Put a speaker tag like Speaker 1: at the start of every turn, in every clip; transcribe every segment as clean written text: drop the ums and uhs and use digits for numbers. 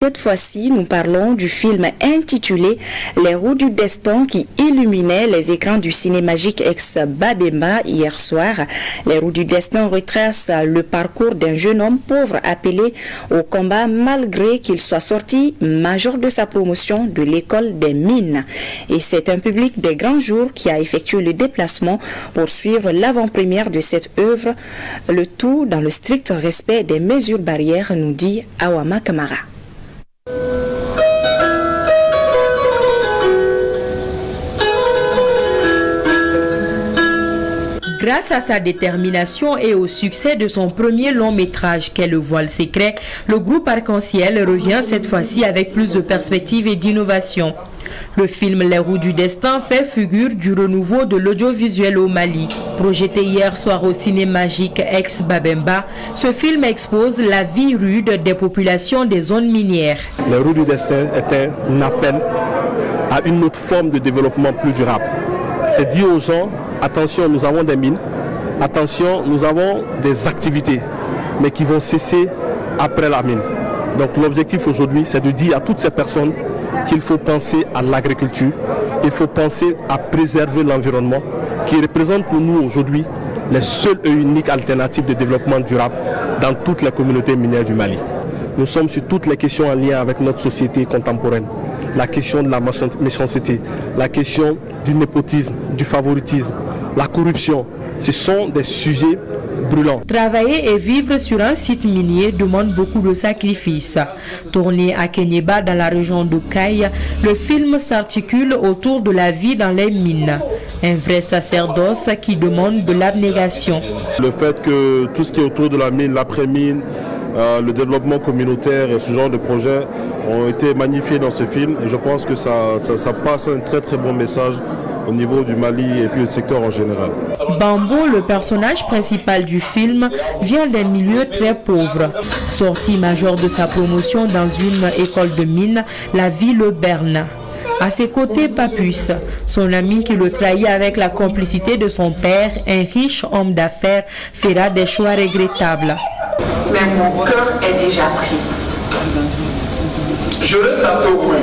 Speaker 1: Cette fois-ci, nous parlons du film intitulé Les roues du destin qui illuminait les écrans du Cinémagique ex-Babemba hier soir. Les roues du destin retracent le parcours d'un jeune homme pauvre appelé au combat malgré qu'il soit sorti major de sa promotion de l'école des mines. Et c'est un public des grands jours qui a effectué le déplacement pour suivre l'avant-première de cette œuvre. Le tout dans le strict respect des mesures barrières, nous dit Awama Kamara.
Speaker 2: Grâce à sa détermination et au succès de son premier long métrage qu'est Le Voile Secret, le groupe Arc-en-Ciel revient cette fois-ci avec plus de perspectives et d'innovation. Le film Les roues du destin fait figure du renouveau de l'audiovisuel au Mali. Projeté hier soir au Cinémagique ex-Babemba, ce film expose la vie rude des populations des zones minières.
Speaker 3: Les roues du destin était un appel à une autre forme de développement plus durable. C'est dire aux gens, attention, nous avons des mines, attention, nous avons des activités, mais qui vont cesser après la mine. Donc l'objectif aujourd'hui, c'est de dire à toutes ces personnes qu'il faut penser à l'agriculture, il faut penser à préserver l'environnement, qui représente pour nous aujourd'hui les seules et uniques alternatives de développement durable dans toutes les communautés minières du Mali. Nous sommes sur toutes les questions en lien avec notre société contemporaine. La question de la méchanceté, la question du népotisme, du favoritisme, la corruption, ce sont des sujets brûlants.
Speaker 2: Travailler et vivre sur un site minier demande beaucoup de sacrifices. Tourné à Kenyeba dans la région de Kaye, le film s'articule autour de la vie dans les mines. Un vrai sacerdoce qui demande de l'abnégation.
Speaker 4: Le fait que tout ce qui est autour de la mine, l'après-mine, le développement communautaire et ce genre de projets ont été magnifiés dans ce film et je pense que ça passe un très très bon message au niveau du Mali et puis le secteur en général.
Speaker 2: Bambo, le personnage principal du film, vient d'un milieu très pauvre. Sorti major de sa promotion dans une école de mine, la vie le berne. À ses côtés, Papus, son ami qui le trahit avec la complicité de son père, un riche homme d'affaires, fera des choix regrettables.
Speaker 5: Mais mon cœur est déjà pris. Je l'ai tenté au point.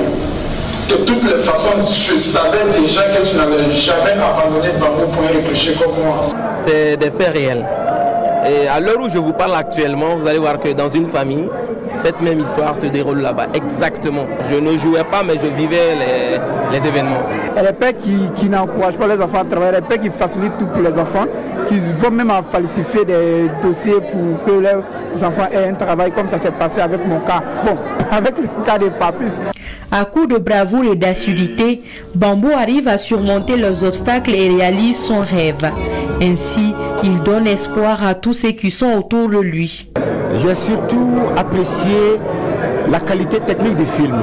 Speaker 5: De toutes les façons, je savais déjà que tu n'avais jamais abandonné Bambo pour y réfléchir comme moi.
Speaker 6: C'est des faits réels. Et à l'heure où je vous parle actuellement, vous allez voir que dans une famille, cette même histoire se déroule là-bas, exactement. Je ne jouais pas, mais je vivais les événements.
Speaker 7: Les pères qui n'encouragent pas les enfants à travailler, les pères qui facilitent tout pour les enfants, qui vont même à falsifier des dossiers pour que les enfants aient un travail, comme ça s'est passé avec mon cas. Bon, avec le cas de Papus.
Speaker 2: À coup de bravoure et d'assiduité, Bambo arrive à surmonter les obstacles et réalise son rêve. Ainsi, il donne espoir à tous ceux qui sont autour de lui.
Speaker 8: J'ai surtout apprécié la qualité technique du film,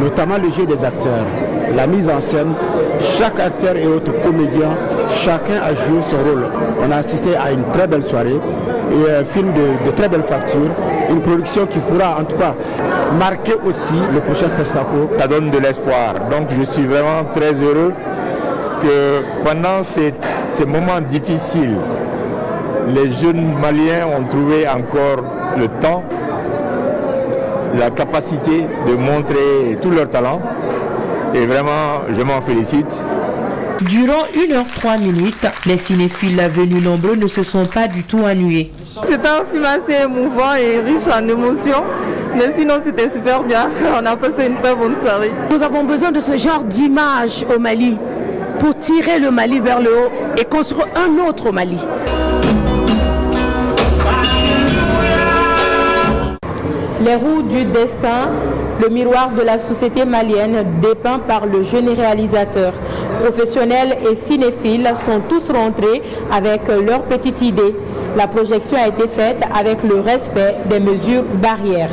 Speaker 8: notamment le jeu des acteurs, la mise en scène. Chaque acteur et autre comédien, chacun a joué son rôle. On a assisté à une très belle soirée et un film de très belle facture, une production qui pourra en tout cas marquer aussi le prochain FESPACO.
Speaker 9: Ça donne de l'espoir, donc je suis vraiment très heureux que pendant ces moments difficiles, les jeunes Maliens ont trouvé encore le temps, la capacité de montrer tout leur talent. Et vraiment, je m'en félicite.
Speaker 2: Durant 1h03, les cinéphiles venus nombreux ne se sont pas du tout ennuyés.
Speaker 10: C'est un film assez émouvant et riche en émotions. Mais sinon, c'était super bien. On a passé une très bonne soirée.
Speaker 11: Nous avons besoin de ce genre d'image au Mali pour tirer le Mali vers le haut et construire un autre Mali.
Speaker 2: Les roues du destin, le miroir de la société malienne dépeint par le jeune réalisateur. Professionnels et cinéphiles sont tous rentrés avec leur petite idée. La projection a été faite avec le respect des mesures barrières.